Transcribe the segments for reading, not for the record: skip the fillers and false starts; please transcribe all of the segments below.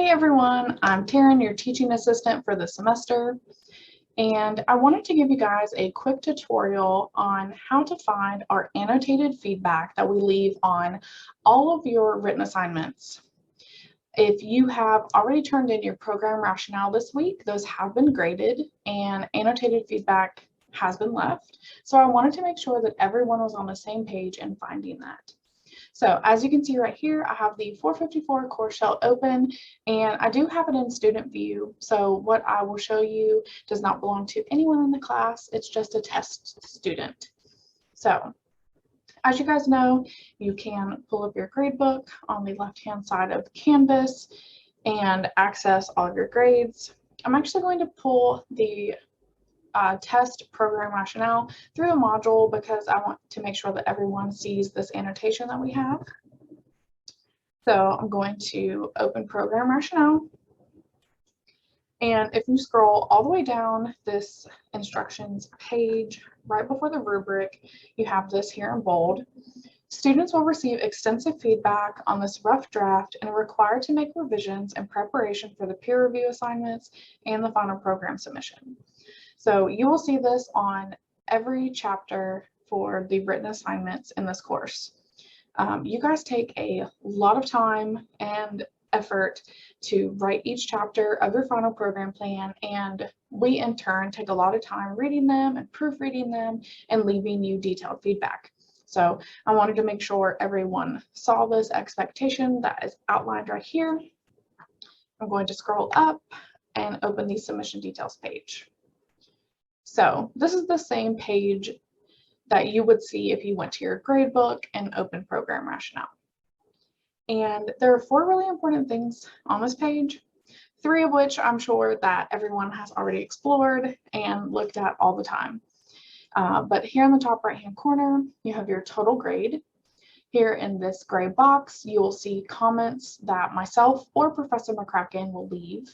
Hey everyone, I'm Taryn, your teaching assistant for the semester, and I wanted to give you guys a quick tutorial on how to find our annotated feedback that we leave on all of your written assignments. If you have already turned in your program rationale this week, those have been graded and annotated feedback has been left. So I wanted to make sure that everyone was on the same page in finding that. So as you can see right here, I have the 454 course shell open and I do have it in student view. So what I will show you does not belong to anyone in the class. It's just a test student. So as you guys know, you can pull up your gradebook on the left-hand side of the canvas and access all of your grades. I'm actually going to pull the test program rationale through the module because I want to make sure that everyone sees this annotation that we have. So I'm going to open program rationale. And if you scroll all the way down this instructions page, right before the rubric, you have this here in bold. Students will receive extensive feedback on this rough draft and are required to make revisions in preparation for the peer review assignments and the final program submission. So you will see this on every chapter for the written assignments in this course. You guys take a lot of time and effort to write each chapter of your final program plan, and we in turn take a lot of time reading them and proofreading them and leaving you detailed feedback. So I wanted to make sure everyone saw this expectation that is outlined right here. I'm going to scroll up and open the submission details page. So this is the same page that you would see if you went to your gradebook and opened program rationale. And there are 4 really important things on this page, 3 of which I'm sure that everyone has already explored and looked at all the time. But here in the top right-hand corner, you have your total grade. Here in this gray box, you will see comments that myself or Professor McCracken will leave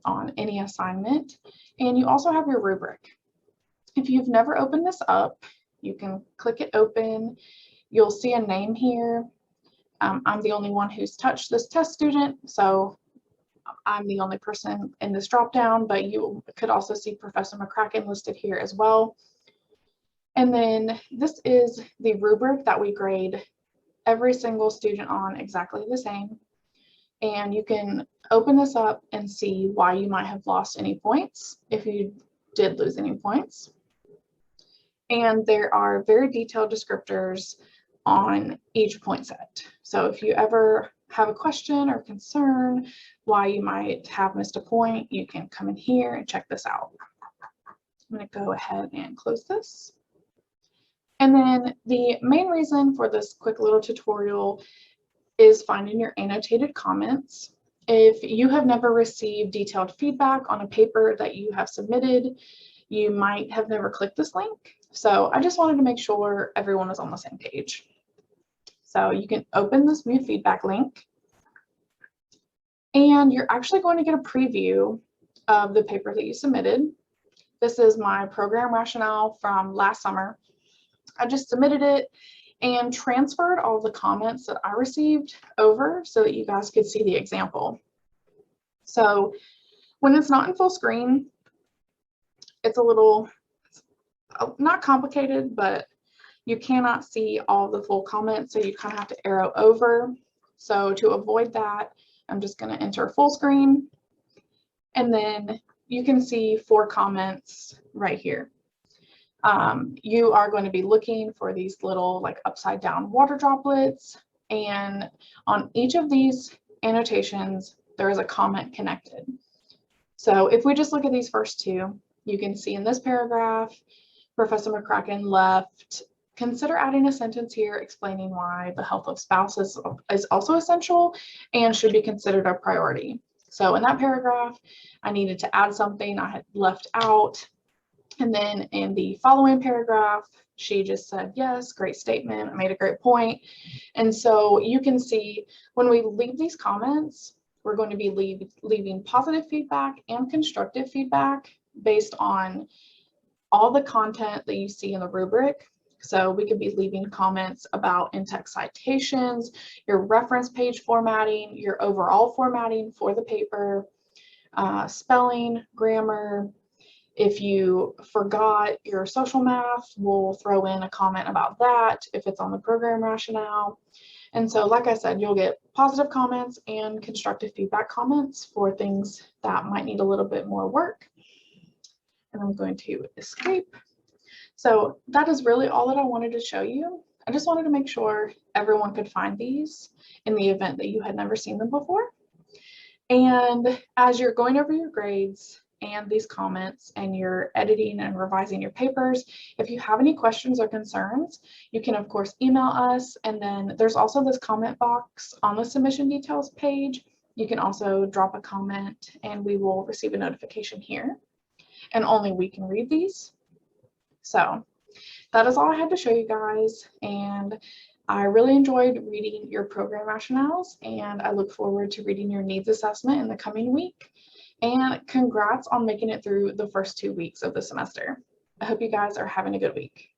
on any assignment. And you also have your rubric. If you've never opened this up, you can click it open. You'll see a name here. I'm the only one who's touched this test student, so I'm the only person in this dropdown, but you could also see Professor McCracken listed here as well. And then this is the rubric that we grade every single student on exactly the same. And you can open this up and see why you might have lost any points if you did lose any points. And there are very detailed descriptors on each point set. So if you ever have a question or concern why you might have missed a point, you can come in here and check this out. I'm going to go ahead and close this. And then the main reason for this quick little tutorial is finding your annotated comments. If you have never received detailed feedback on a paper that you have submitted, you might have never clicked this link. So I just wanted to make sure everyone is on the same page. So you can open this view feedback link, and you're actually going to get a preview of the paper that you submitted. This is my program rationale from last summer. I just submitted it and transferred all the comments that I received over so that you guys could see the example. So when it's not in full screen, it's a little, not complicated, but you cannot see all the full comments, so you kind of have to arrow over. So to avoid that, I'm just going to enter full screen, and then you can see 4 comments right here. You are going to be looking for these little like upside down water droplets, and on each of these annotations, there is a comment connected. So if we just look at these first 2, you can see in this paragraph, Professor McCracken left, consider adding a sentence here explaining why the health of spouses is also essential and should be considered a priority. So in that paragraph, I needed to add something I had left out. And then in the following paragraph, she just said, yes, great statement, I made a great point. And so you can see when we leave these comments, we're going to be leaving positive feedback and constructive feedback based on all the content that you see in the rubric. So we could be leaving comments about in-text citations, your reference page formatting, your overall formatting for the paper, spelling, grammar. If you forgot your social math, we'll throw in a comment about that if it's on the program rationale. And so, like I said, you'll get positive comments and constructive feedback comments for things that might need a little bit more work. And I'm going to escape. So that is really all that I wanted to show you. I just wanted to make sure everyone could find these in the event that you had never seen them before. And as you're going over your grades and these comments and you're editing and revising your papers, if you have any questions or concerns, you can of course email us. And then there's also this comment box on the submission details page. You can also drop a comment and we will receive a notification here. And only we can read these. So that is all I had to show you guys, and I really enjoyed reading your program rationales, and I look forward to reading your needs assessment in the coming week. And congrats on making it through the first 2 weeks of the semester. I hope you guys are having a good week.